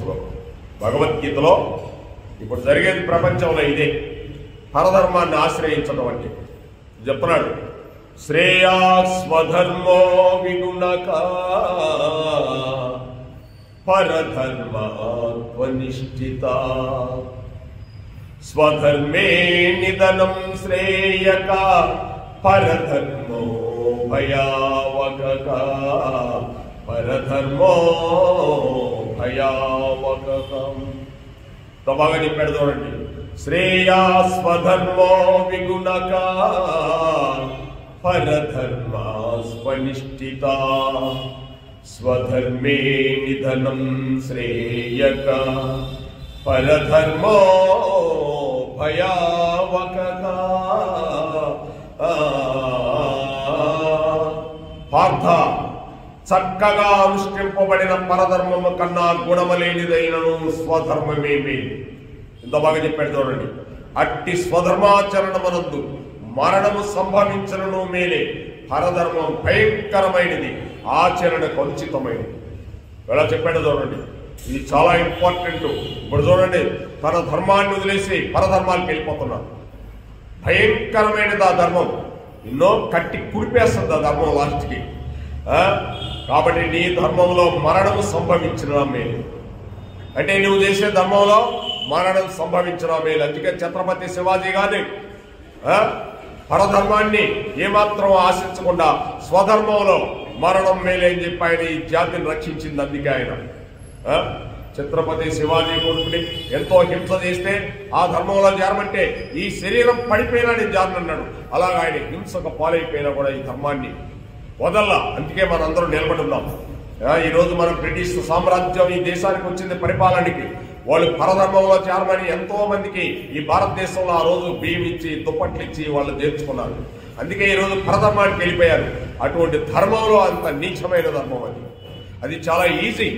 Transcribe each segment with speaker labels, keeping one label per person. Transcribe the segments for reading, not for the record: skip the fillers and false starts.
Speaker 1: శ్లోకం భగవద్గీతలో. ఇప్పుడు జరిగేది ప్రపంచంలో ఇదే, పరధర్మాన్ని ఆశ్రయించడం అంటే. చెప్తున్నాడు, శ్రేయా స్వధర్మో విగుణక పరధర్మాత్మనిష్ఠిత స్వధర్మే నిధనం శ్రేయక పరధర్మో భయావక పరధర్మో భయావకం. బాగా చెప్పాడు చూడండి, శ్రేయా స్వధర్మో విగుణక పరధర్మాస్వనిష్ఠిత స్వధర్మే నిధనం శ్రేయక పరధర్మో భయావక. పార్థ, చక్కగా అనుష్ఠింపబడిన పరధర్మము కన్నా గుణమలేనిదైనను స్వధర్మమేమి. ఇంత బాగా చెప్పాడు చూడండి, అట్టి స్వధర్మాచరణమనందు మరణము సంభవించను మేలే, పరధర్మం భయంకరమైనది, ఆచరణ కలుషితమైనది. ఎలా చెప్పాడు చూడండి, ఇది చాలా ఇంపార్టెంట్. ఇప్పుడు చూడండి, తన ధర్మాన్ని వదిలేసి పరధర్మాలకు వెళ్ళిపోతున్నారు. భయంకరమైనది ఆ ధర్మం, ఎన్నో కట్టి కుడిపేస్తుంది ఆ ధర్మం లాస్ట్కి. కాబట్టి నీ ధర్మంలో మరణము సంభవించిన మేలు, అంటే నువ్వు చేసే ధర్మంలో మరణం సంభవించిన మేలు. అందుకే ఛత్రపతి శివాజీ గారి పరధర్మాన్ని ఏమాత్రం ఆశించకుండా స్వధర్మంలో మరణం మేలే అని చెప్పి ఆయన ఈ జాతిని రక్షించింది. అందుకే ఆయన ఛత్రపతి శివాజీ కొడుకుని ఎంతో హింస చేస్తే ఆ ధర్మంలో చేరమంటే ఈ శరీరం పడిపోయినా నేను జారనన్నాడు. అలాగా ఆయన హింసకు పాలైపోయినా కూడా ఈ ధర్మాన్ని వదల్లా. అందుకే మనందరం నిలబడి ఉన్నాం. ఈరోజు మన బ్రిటిష్ సామ్రాజ్యం ఈ దేశానికి వచ్చింది పరిపాలనకి. వాళ్ళు పరధర్మంలో చేరమని ఎంతో మందికి ఈ భారతదేశంలో ఆ రోజు బియ్యం ఇచ్చి దుప్పట్లు ఇచ్చి వాళ్ళు చేర్చుకున్నారు. అందుకే ఈరోజు పరధర్మానికి వెళ్ళిపోయారు. అటువంటి ధర్మంలో అంత నీచమైన ధర్మం అది చాలా ఈజీ,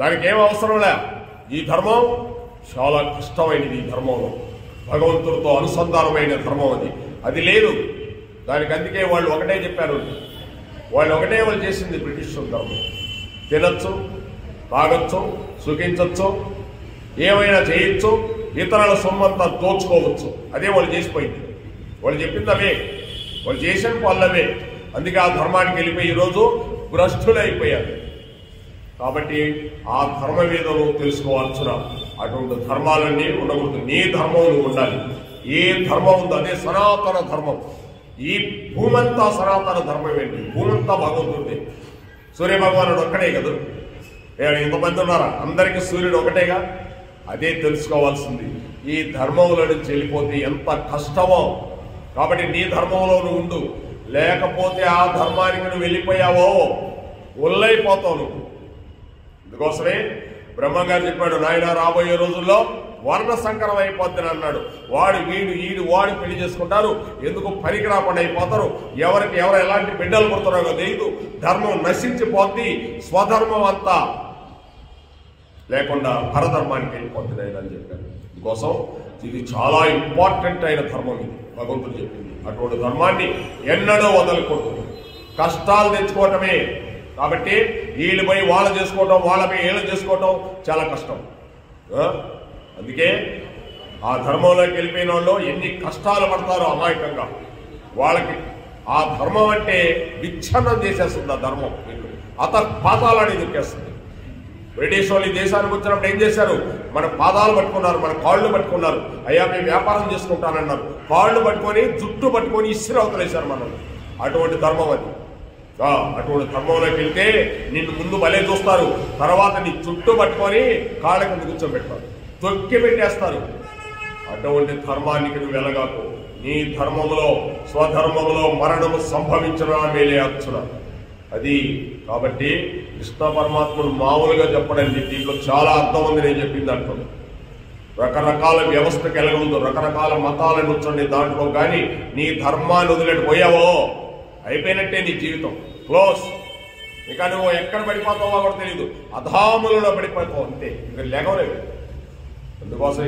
Speaker 1: దానికి ఏం అవసరం లే. ఈ ధర్మం చాలా కష్టమైనది. ఈ ధర్మంలో భగవంతుడితో అనుసంధానమైన ధర్మం అది లేదు దానికి. అందుకే వాళ్ళు ఒకటే చెప్పారు, వాళ్ళు చేసింది బ్రిటిష్ ధర్మం. తినచ్చు, తాగొచ్చు, సుఖించవచ్చు, ఏమైనా చేయొచ్చు, ఇతరుల సొమ్మంతా దోచుకోవచ్చు. అదే వాళ్ళు చేసిపోయింది. వాళ్ళు చెప్పింది అవే, వాళ్ళు చేసిన పనులవే. అందుకే ఆ ధర్మానికి వెళ్ళిపోయి ఈరోజు భ్రష్టులైపోయారు. కాబట్టి ఆ ధర్మం ఏదో నువ్వు తెలుసుకోవాల్సిన అటువంటి ధర్మాలన్నీ ఉండకూడదు. నీ ధర్మం నువ్వు ఉండాలి. ఏ ధర్మం ఉందో అదే సనాతన ధర్మం. ఈ భూమంతా సనాతన ధర్మం ఏంటి? భూమంతా భగవంతుడిది. సూర్య భగవానుడు ఒక్కడే కదా, ఇంతమంది ఉన్నారా? అందరికీ సూర్యుడు ఒకటేగా. అదే తెలుసుకోవాల్సింది. ఈ ధర్మంలో నుంచి వెళ్ళిపోతే ఎంత కష్టమో. కాబట్టి నీ ధర్మంలో నువ్వు ఉండు, లేకపోతే ఆ ధర్మానికి నువ్వు వెళ్ళిపోయావో ఒళ్ళైపోతావు నువ్వు. అందుకోసమే బ్రహ్మంగారు చెప్పాడు, నాయన రాబోయే రోజుల్లో వర్ణ సంకరం అయిపోద్దని అన్నాడు. వాడు వీడు వాడు పెళ్లి చేసుకుంటారు, ఎందుకు పనికి రాకుండా అయిపోతారు, ఎవరు ఎలాంటి బిడ్డలు పుడతారో తెలియదు, ధర్మం నశించిపోద్ది, స్వధర్మం అంతా లేకుండా పరధర్మానికి వెళ్ళిపోతుంది అని చెప్పారు. అందుకోసం ఇది చాలా ఇంపార్టెంట్ అయిన ధర్మం. ఇది భగవంతుడు చెప్పింది. అటువంటి ధర్మాన్ని ఎన్నడూ వదలకూడదు. కష్టాలు తెచ్చుకోవటమే. కాబట్టి వీళ్ళు పోయి వాళ్ళు చేసుకోవటం, వాళ్ళపై వీళ్ళు చేసుకోవటం చాలా కష్టం. అందుకే ఆ ధర్మంలోకి వెళ్ళిపోయిన వాళ్ళు ఎన్ని కష్టాలు పడతారో అమాయకంగా. వాళ్ళకి ఆ ధర్మం అంటే విచ్ఛిన్నం చేసేస్తుంది. ఆ ధర్మం పాతాలని దొరికేస్తుంది. బ్రిటిష్ వాళ్ళు ఈ దేశానికి వచ్చినప్పుడు ఏం చేశారు? మన పాదాలు పట్టుకున్నారు, మన కాళ్ళు పట్టుకున్నారు. అయ్యా మేము వ్యాపారం చేసుకుంటానన్నారు. కాళ్ళు పట్టుకొని జుట్టు పట్టుకొని ఇస్త్రీ అవతలేశారు మనం. అటువంటి ధర్మం అది. అటువంటి ధర్మంలోకి వెళ్తే నిన్ను ముందు భలే చూస్తారు, తర్వాత నీ చుట్టూ పట్టుకొని కాళ్ళ కింద కూర్చోబెడతారు, తొక్కి పెట్టేస్తారు. అటువంటి ధర్మానికి నువ్వు వెళ్ళగాకు. నీ ధర్మంలో స్వధర్మంలో మరణము సంభవించిన మేలే అచ్చున అది. కాబట్టి కృష్ణ పరమాత్ముడు మామూలుగా చెప్పడండి, దీంట్లో చాలా అర్థం ఉంది. నేను చెప్పింది అర్థం. రకరకాల వ్యవస్థకి వెళ్ళగలదు, రకరకాల మతాలను ఉంచండి దాంట్లో. కానీ నీ ధర్మాన్ని వదిలేటు పోయావో అయిపోయినట్టే నీ జీవితం, క్లోజ్. ఇక నువ్వు ఎక్కడ పడిపోతావో కూడా తెలియదు, అధాములలో పడిపోతావు అంతే. ఇక్కడ లేకలేదు. అందుకోసం